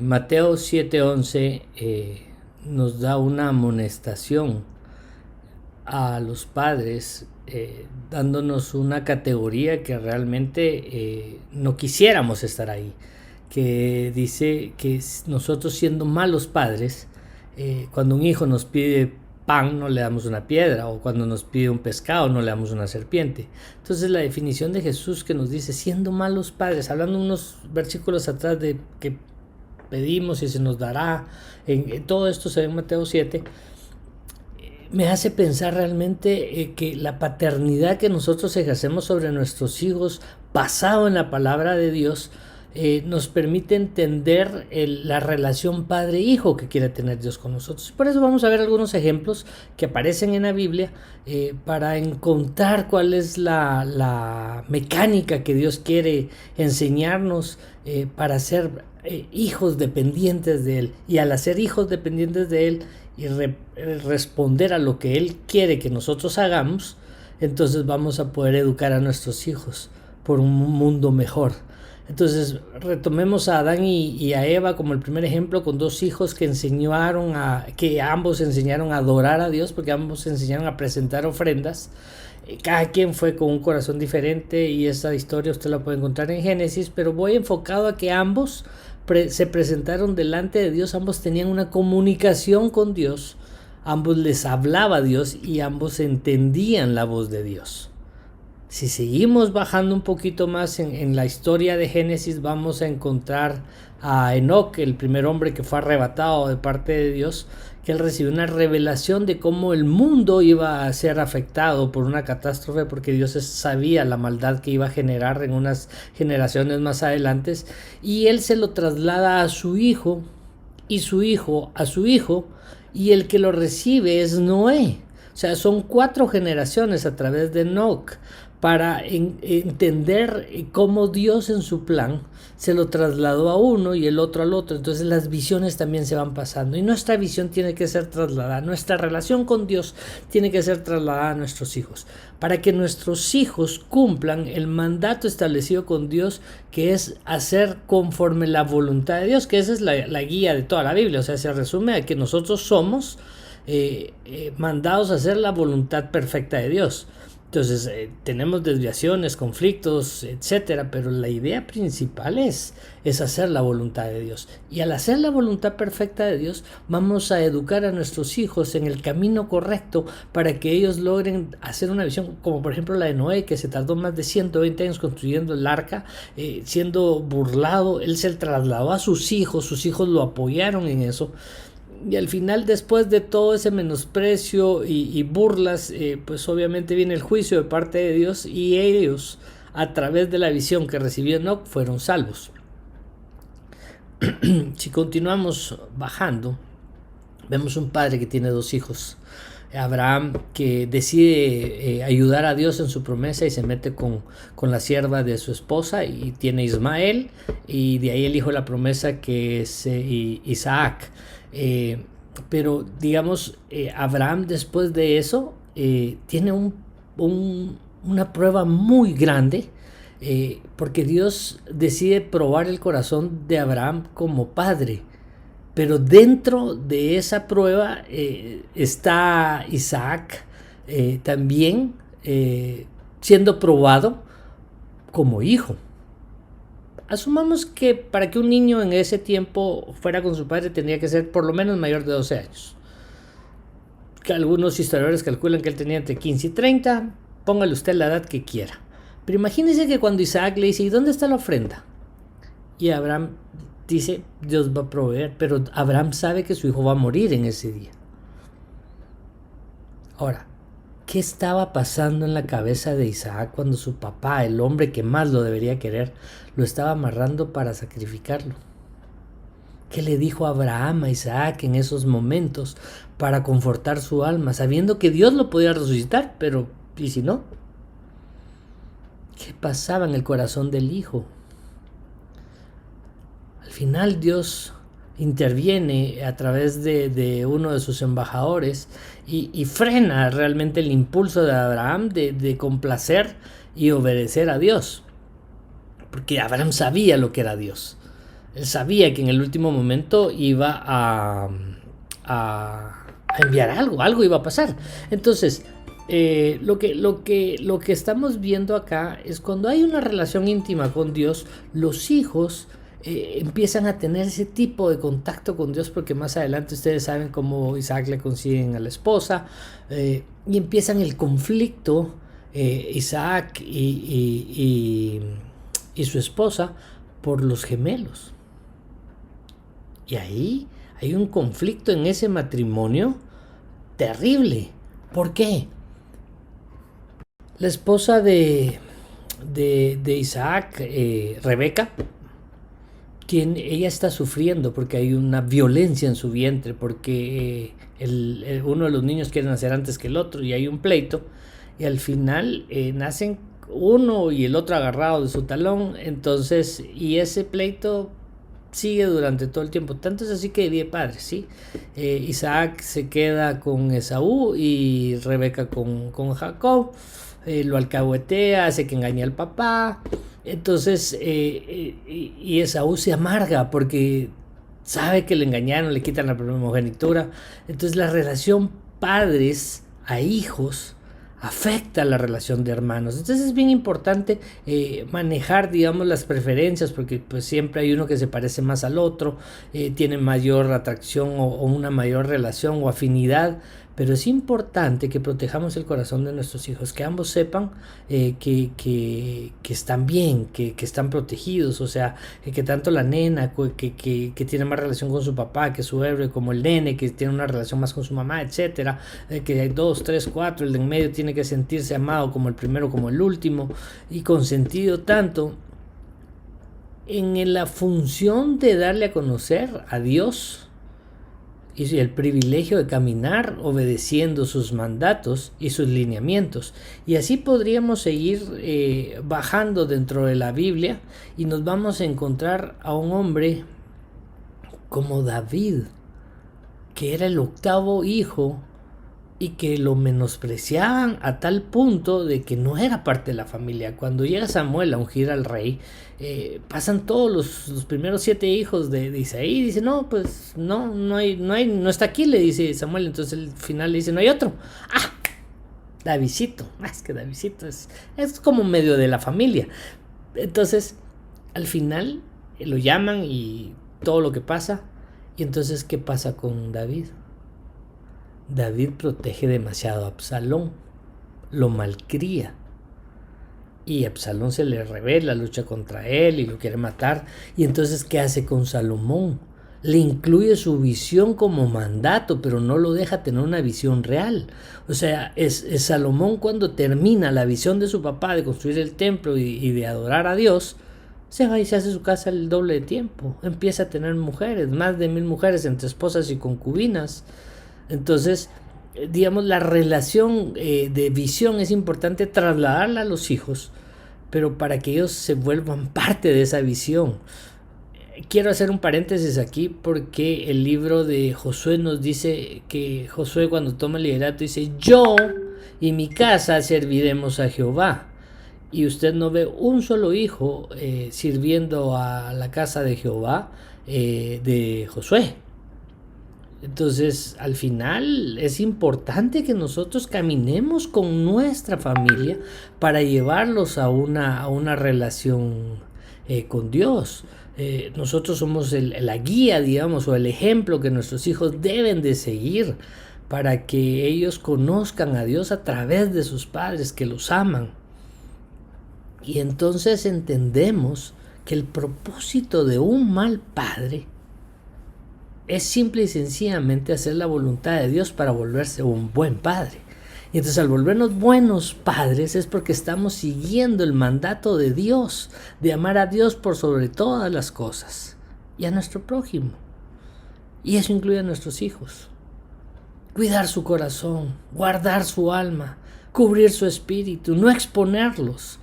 Mateo 7:11 nos da una amonestación a los padres, dándonos una categoría que realmente no quisiéramos estar ahí, que dice que nosotros, siendo malos padres, cuando un hijo nos pide pan no le damos una piedra, o cuando nos pide un pescado no le damos una serpiente. Entonces la definición de Jesús, que nos dice siendo malos padres, hablando unos versículos atrás de que pedimos y se nos dará, en todo esto se ve en Mateo 7, me hace pensar realmente que la paternidad que nosotros ejercemos sobre nuestros hijos, basado en la palabra de Dios, nos permite entender la relación padre-hijo que quiere tener Dios con nosotros. Por eso vamos a ver algunos ejemplos que aparecen en la Biblia para encontrar cuál es la mecánica que Dios quiere enseñarnos para ser hijos dependientes de Él. Y al ser hijos dependientes de Él y responder a lo que Él quiere que nosotros hagamos, entonces vamos a poder educar a nuestros hijos por un mundo mejor. Entonces retomemos a Adán y a Eva como el primer ejemplo, con dos hijos que ambos enseñaron a adorar a Dios, porque ambos enseñaron a presentar ofrendas. Cada quien fue con un corazón diferente, y esa historia usted la puede encontrar en Génesis, pero voy enfocado a que ambos se presentaron delante de Dios, ambos tenían una comunicación con Dios, ambos les hablaba Dios y ambos entendían la voz de Dios. Si seguimos bajando un poquito más en la historia de Génesis, vamos a encontrar a Enoc, el primer hombre que fue arrebatado de parte de Dios, que él recibió una revelación de cómo el mundo iba a ser afectado por una catástrofe, porque Dios sabía la maldad que iba a generar en unas generaciones más adelante, y él se lo traslada a su hijo, y su hijo a su hijo, y el que lo recibe es Noé. O sea, son 4 generaciones a través de Enoc, para entender cómo Dios en su plan se lo trasladó a uno y el otro al otro. Entonces las visiones también se van pasando, y nuestra visión tiene que ser trasladada, nuestra relación con Dios tiene que ser trasladada a nuestros hijos, para que nuestros hijos cumplan el mandato establecido con Dios, que es hacer conforme la voluntad de Dios, que esa es la guía de toda la Biblia. O sea, se resume a que nosotros somos mandados a hacer la voluntad perfecta de Dios. Entonces tenemos desviaciones, conflictos, etcétera, pero la idea principal es hacer la voluntad de Dios. Y al hacer la voluntad perfecta de Dios, vamos a educar a nuestros hijos en el camino correcto, para que ellos logren hacer una visión, como por ejemplo la de Noé, que se tardó más de 120 años construyendo el arca, siendo burlado. Él se trasladó a sus hijos lo apoyaron en eso. Y al final, después de todo ese menosprecio y burlas, pues obviamente viene el juicio de parte de Dios, y ellos, a través de la visión que recibió Enoc, fueron salvos. Si continuamos bajando, vemos un padre que tiene 2 hijos. Abraham, que decide ayudar a Dios en su promesa, y se mete con la sierva de su esposa, y tiene Ismael, y de ahí el hijo de la promesa, que es Isaac. Pero digamos, Abraham, después de eso, tiene una prueba muy grande, porque Dios decide probar el corazón de Abraham como padre. Pero dentro de esa prueba está Isaac también siendo probado como hijo. Asumamos que para que un niño en ese tiempo fuera con su padre, tendría que ser por lo menos mayor de 12 años. Que algunos historiadores calculan que él tenía entre 15 y 30. Póngale usted la edad que quiera. Pero imagínense que cuando Isaac le dice: ¿y dónde está la ofrenda? Y Abraham dice: Dios va a proveer. Pero Abraham sabe que su hijo va a morir en ese día. Ahora, ¿qué estaba pasando en la cabeza de Isaac cuando su papá, el hombre que más lo debería querer, lo estaba amarrando para sacrificarlo? ¿Qué le dijo Abraham a Isaac en esos momentos para confortar su alma, sabiendo que Dios lo podía resucitar? Pero, ¿y si no? ¿Qué pasaba en el corazón del hijo? Al final Dios interviene a través de uno de sus embajadores y frena realmente el impulso de Abraham de complacer y obedecer a Dios, porque Abraham sabía lo que era Dios. Él sabía que en el último momento iba a enviar algo iba a pasar. Entonces, lo que estamos viendo acá es cuando hay una relación íntima con Dios, los hijos empiezan a tener ese tipo de contacto con Dios, porque más adelante ustedes saben cómo Isaac le consiguen a la esposa, y empiezan el conflicto, Isaac y su esposa, por los gemelos. Y ahí hay un conflicto en ese matrimonio terrible. ¿Por qué? La esposa de Isaac, Rebeca, ella está sufriendo porque hay una violencia en su vientre, porque uno de los niños quiere nacer antes que el otro y hay un pleito, y al final nacen uno y el otro agarrado de su talón. Entonces, y ese pleito sigue durante todo el tiempo, tanto es así que divide padres, ¿sí? Isaac se queda con Esaú y Rebeca con Jacob, lo alcahuetea, hace que engañe al papá. Entonces, y Esaú se amarga porque sabe que le engañaron, le quitan la primogenitura. Entonces la relación padres a hijos afecta la relación de hermanos. Entonces es bien importante manejar, digamos, las preferencias, porque pues siempre hay uno que se parece más al otro, tiene mayor atracción o una mayor relación o afinidad, pero es importante que protejamos el corazón de nuestros hijos, que ambos sepan que están bien, que están protegidos, o sea, que tanto la nena que tiene más relación con su papá que su héroe, como el nene que tiene una relación más con su mamá, etcétera, que hay 2, 3, 4, el de en medio tiene que sentirse amado como el primero, como el último, y consentido tanto en la función de darle a conocer a Dios y el privilegio de caminar obedeciendo sus mandatos y sus lineamientos. Y así podríamos seguir bajando dentro de la Biblia y nos vamos a encontrar a un hombre como David, que era el octavo hijo y que lo menospreciaban a tal punto de que no era parte de la familia. Cuando llega Samuel a ungir al rey, pasan todos los primeros 7 hijos de Isaí y dice, no, pues no está aquí, le dice Samuel. Entonces al final le dice, no hay otro. Davidcito, es que Davidcito es como medio de la familia. Entonces al final lo llaman y todo lo que pasa. Y entonces, ¿qué pasa con David? David protege demasiado a Absalón, lo malcría, y Absalón se le revela, lucha contra él y lo quiere matar. Y entonces, ¿qué hace con Salomón? Le incluye su visión como mandato, pero no lo deja tener una visión real. O sea, es Salomón, cuando termina la visión de su papá de construir el templo y de adorar a Dios, se va y se hace su casa el doble de tiempo. Empieza a tener mujeres, más de 1000 mujeres entre esposas y concubinas. Entonces, digamos, la relación de visión es importante trasladarla a los hijos, pero para que ellos se vuelvan parte de esa visión. Quiero hacer un paréntesis aquí, porque el libro de Josué nos dice que Josué, cuando toma el liderato, dice, yo y mi casa serviremos a Jehová. Y usted no ve un solo hijo sirviendo a la casa de Jehová de Josué. Entonces, al final es importante que nosotros caminemos con nuestra familia para llevarlos a una relación con Dios. Nosotros somos la guía, digamos, o el ejemplo que nuestros hijos deben de seguir para que ellos conozcan a Dios a través de sus padres que los aman. Y entonces entendemos que el propósito de un mal padre es simple y sencillamente hacer la voluntad de Dios para volverse un buen padre. Y entonces, al volvernos buenos padres, es porque estamos siguiendo el mandato de Dios, de amar a Dios por sobre todas las cosas y a nuestro prójimo. Y eso incluye a nuestros hijos. Cuidar su corazón, guardar su alma, cubrir su espíritu, no exponerlos.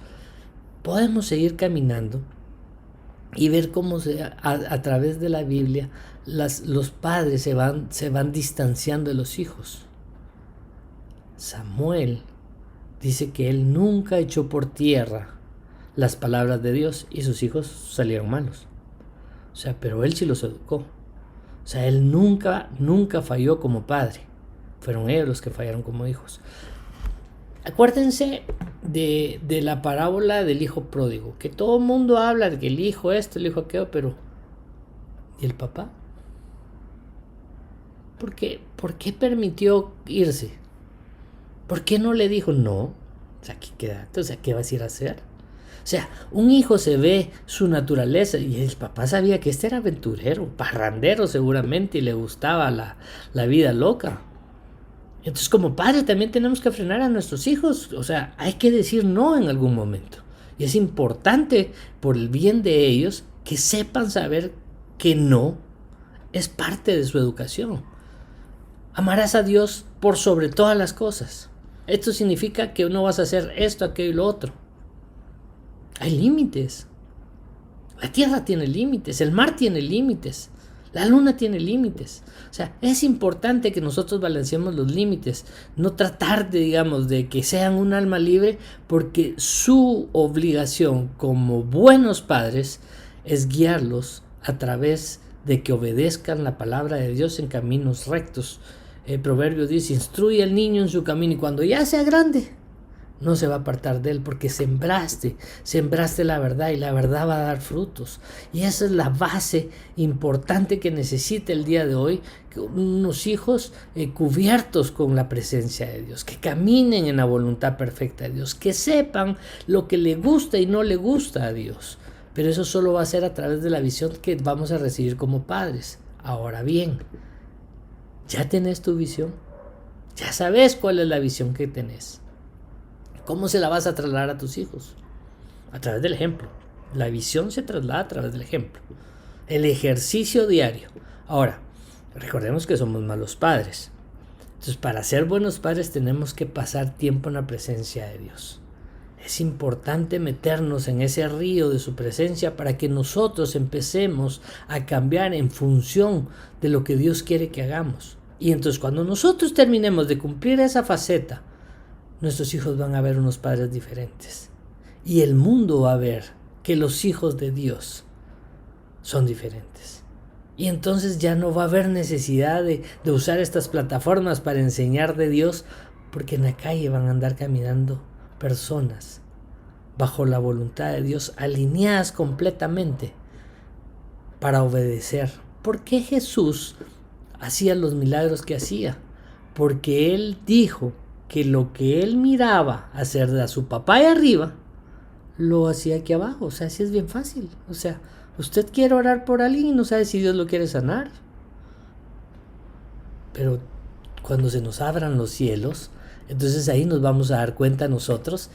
Podemos seguir caminando y ver cómo a través de la Biblia los padres se van distanciando de los hijos. Samuel dice que él nunca echó por tierra las palabras de Dios y sus hijos salieron malos. sea, pero él sí los educó. O sea, él nunca falló como padre. Fueron ellos los que fallaron como hijos. Acuérdense de la parábola del hijo pródigo, que todo el mundo habla de que el hijo esto, el hijo aquello, pero ¿y el papá? ¿Por qué permitió irse? ¿Por qué no le dijo no? O sea, aquí quédate, o sea, ¿qué vas a ir a hacer? O sea, un hijo se ve su naturaleza y el papá sabía que este era aventurero, parrandero seguramente, y le gustaba la vida loca. Entonces, como padre también tenemos que frenar a nuestros hijos. O sea, hay que decir no en algún momento. Y es importante, por el bien de ellos, que sepan saber que no es parte de su educación. Amarás a Dios por sobre todas las cosas. Esto significa que no vas a hacer esto, aquello y lo otro. Hay límites. La tierra tiene límites, el mar tiene límites, la luna tiene límites. O sea, es importante que nosotros balanceemos los límites, no tratar de, digamos, de que sean un alma libre, porque su obligación como buenos padres es guiarlos a través de que obedezcan la palabra de Dios en caminos rectos. El proverbio dice: instruye al niño en su camino y cuando ya sea grande no se va a apartar de él, porque sembraste la verdad y la verdad va a dar frutos. Y esa es la base importante que necesita el día de hoy, que unos hijos cubiertos con la presencia de Dios, que caminen en la voluntad perfecta de Dios, que sepan lo que le gusta y no le gusta a Dios. Pero eso solo va a ser a través de la visión que vamos a recibir como padres. Ahora bien, ¿ya tenés tu visión? ¿Ya sabes cuál es la visión que tenés? ¿Cómo se la vas a trasladar a tus hijos? A través del ejemplo. La visión se traslada a través del ejemplo. El ejercicio diario. Ahora, recordemos que somos malos padres. Entonces, para ser buenos padres tenemos que pasar tiempo en la presencia de Dios. Es importante meternos en ese río de su presencia para que nosotros empecemos a cambiar en función de lo que Dios quiere que hagamos. Y entonces, cuando nosotros terminemos de cumplir esa faceta, nuestros hijos van a ver unos padres diferentes. Y el mundo va a ver que los hijos de Dios son diferentes. Y entonces ya no va a haber necesidad de usar estas plataformas para enseñar de Dios, porque en la calle van a andar caminando personas bajo la voluntad de Dios, alineadas completamente para obedecer. ¿Por qué Jesús hacía los milagros que hacía? Porque Él dijo que lo que él miraba hacer de a su papá ahí arriba, lo hacía aquí abajo. O sea, así es bien fácil. O sea, usted quiere orar por alguien y no sabe si Dios lo quiere sanar. Pero cuando se nos abran los cielos, entonces ahí nos vamos a dar cuenta nosotros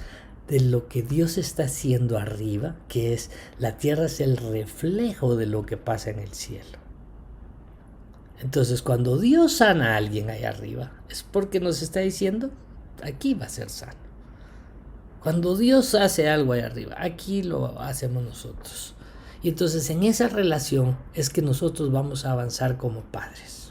de lo que Dios está haciendo arriba, que es la tierra es el reflejo de lo que pasa en el cielo. Entonces, cuando Dios sana a alguien allá arriba, es porque nos está diciendo, aquí va a ser sano. Cuando Dios hace algo allá arriba, aquí lo hacemos nosotros. Y entonces en esa relación es que nosotros vamos a avanzar como padres.